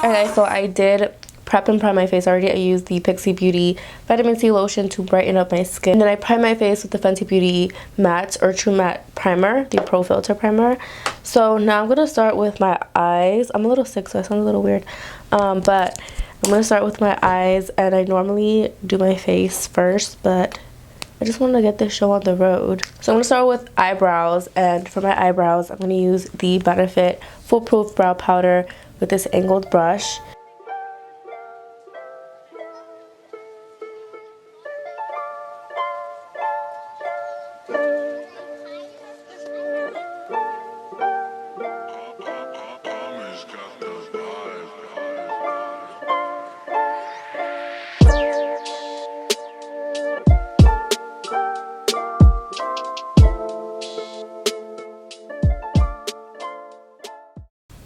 Okay, so I did prep and prime my face already. I used the Pixi Beauty Vitamin C lotion to brighten up my skin. And then I primed my face with the Fenty Beauty Matte or True Matte Primer, the Pro Filter Primer. So now I'm going to start with my eyes. I'm a little sick, so I sound a little weird. But I'm going to start with my eyes, and I normally do my face first, but I just wanted to get this show on the road. So I'm going to start with eyebrows, and for my eyebrows, I'm going to use the Benefit Foolproof Brow Powder with this angled brush.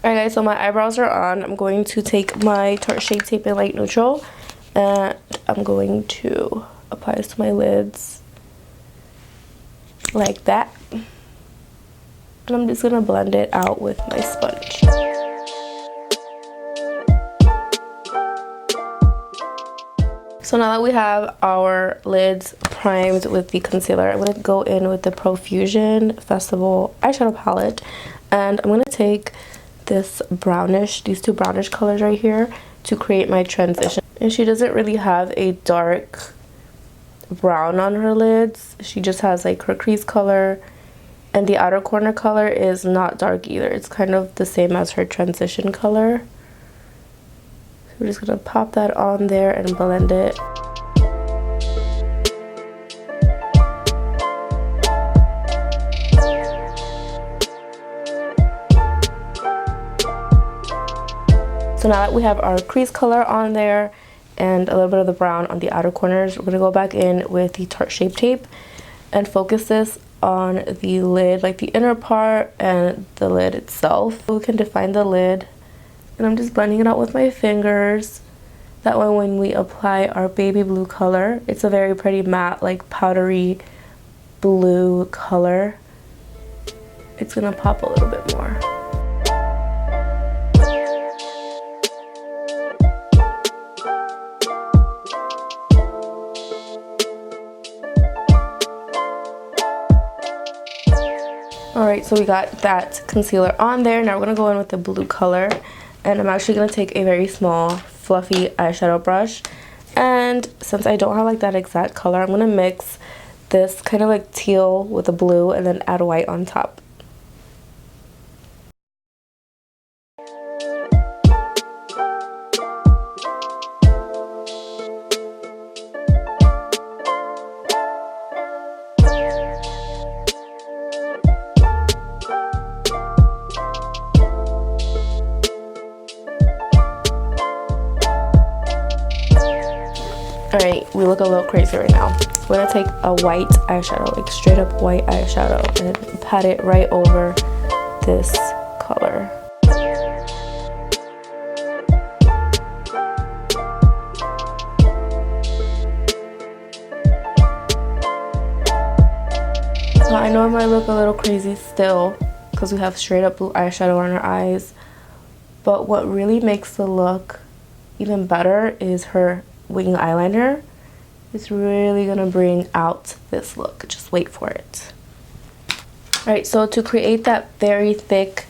Alright guys, so my eyebrows are on. I'm going to take my Tarte Shape Tape in Light Neutral, and I'm going to apply this to my lids like that. And I'm just going to blend it out with my sponge. So now that we have our lids primed with the concealer, I'm going to go in with the Profusion Festival eyeshadow palette, and I'm going to take these two brownish colors right here to create my transition. And she doesn't really have a dark brown on her lids. She just has like her crease color, and the outer corner color is not dark either. It's kind of the same as her transition color. So we're just gonna pop that on there and blend it. So now that we have our crease color on there and a little bit of the brown on the outer corners, we're going to go back in with the Tarte Shape Tape and focus this on the lid, like the inner part and the lid itself. We can define the lid, and I'm just blending it out with my fingers. That way when we apply our baby blue color, it's a very pretty matte, like powdery blue color. It's going to pop a little bit more. Alright, so we got that concealer on there. Now we're going to go in with the blue color. And I'm actually going to take a very small, fluffy eyeshadow brush. And since I don't have like that exact color, I'm going to mix this kind of like teal with the blue and then add white on top. Alright, we look a little crazy right now. We're going to take a white eyeshadow, like straight up white eyeshadow, and pat it right over this color. Now, I know I might look a little crazy still because we have straight up blue eyeshadow on our eyes, but what really makes the look even better is her wing eyeliner. It's really gonna bring out this look. Just wait for it. Alright, so to create that very thick,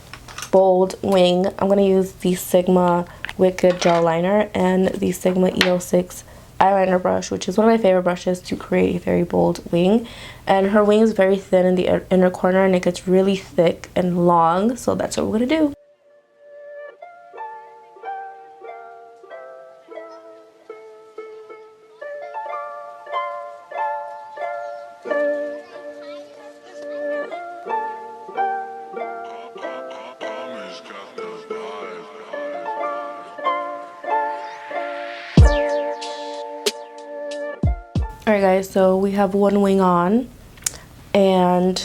bold wing, I'm gonna use the Sigma Wicked Gel Liner and the Sigma E06 eyeliner brush, which is one of my favorite brushes to create a very bold wing. And her wing is very thin in the inner corner, and it gets really thick and long, so that's what we're gonna do. Alright guys, so we have one wing on, and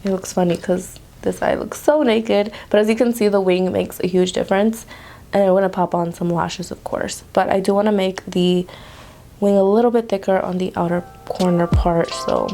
it looks funny because this eye looks so naked, but as you can see, the wing makes a huge difference. And I want to pop on some lashes, of course, but I do want to make the wing a little bit thicker on the outer corner part, so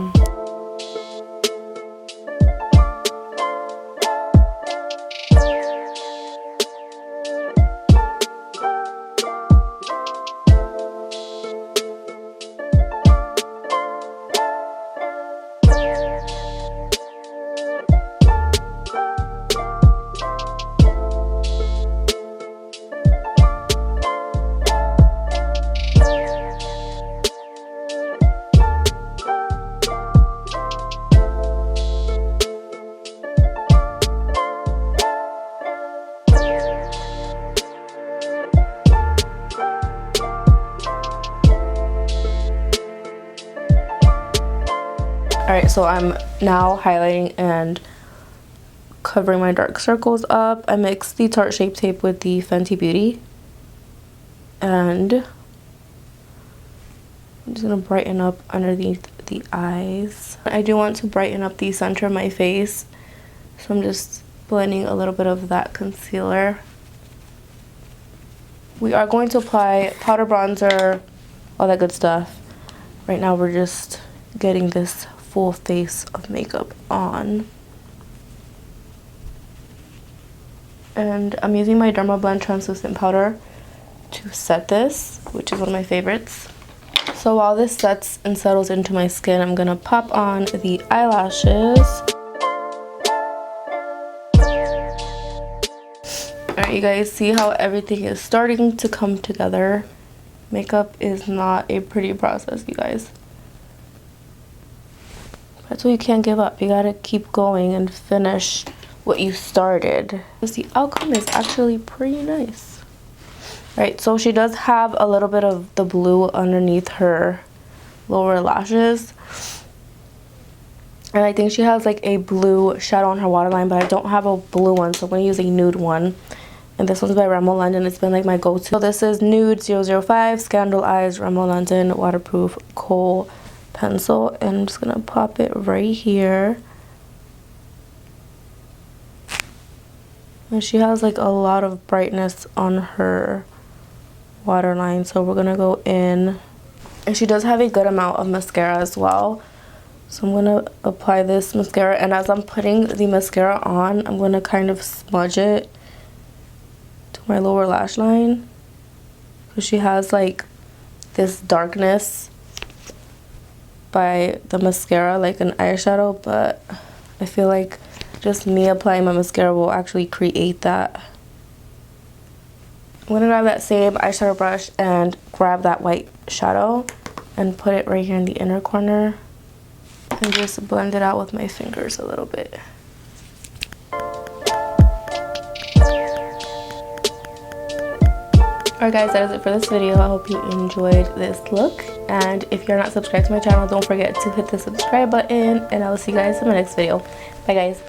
Alright, so I'm now highlighting and covering my dark circles up. I mixed the Tarte Shape Tape with the Fenty Beauty. And I'm just going to brighten up underneath the eyes. I do want to brighten up the center of my face. So I'm just blending a little bit of that concealer. We are going to apply powder, bronzer, all that good stuff. Right now we're just getting this full face of makeup on. And I'm using my Derma Blend translucent powder to set this, which is one of my favorites. So while this sets and settles into my skin, I'm gonna pop on the eyelashes. Alright, you guys see how everything is starting to come together. Makeup is not a pretty process, you guys. That's why you can't give up. You gotta keep going and finish what you started. Because the outcome is actually pretty nice. Right, so she does have a little bit of the blue underneath her lower lashes. And I think she has like a blue shadow on her waterline, but I don't have a blue one, so I'm going to use a nude one. And this one's by Rimmel London. It's been like my go-to. So this is Nude 005 Scandal Eyes Rimmel London Waterproof Kohl Pencil. And I'm just going to pop it right here. And she has like a lot of brightness on her waterline. So we're going to go in. And she does have a good amount of mascara as well. So I'm going to apply this mascara. And as I'm putting the mascara on, I'm going to kind of smudge it my lower lash line, because she has like this darkness by the mascara, like an eyeshadow, but I feel like just me applying my mascara will actually create that. I'm gonna grab that same eyeshadow brush and grab that white shadow and put it right here in the inner corner and just blend it out with my fingers a little bit. Alright guys, that is it for this video. I hope you enjoyed this look. And if you're not subscribed to my channel, don't forget to hit the subscribe button. And I will see you guys in my next video. Bye guys.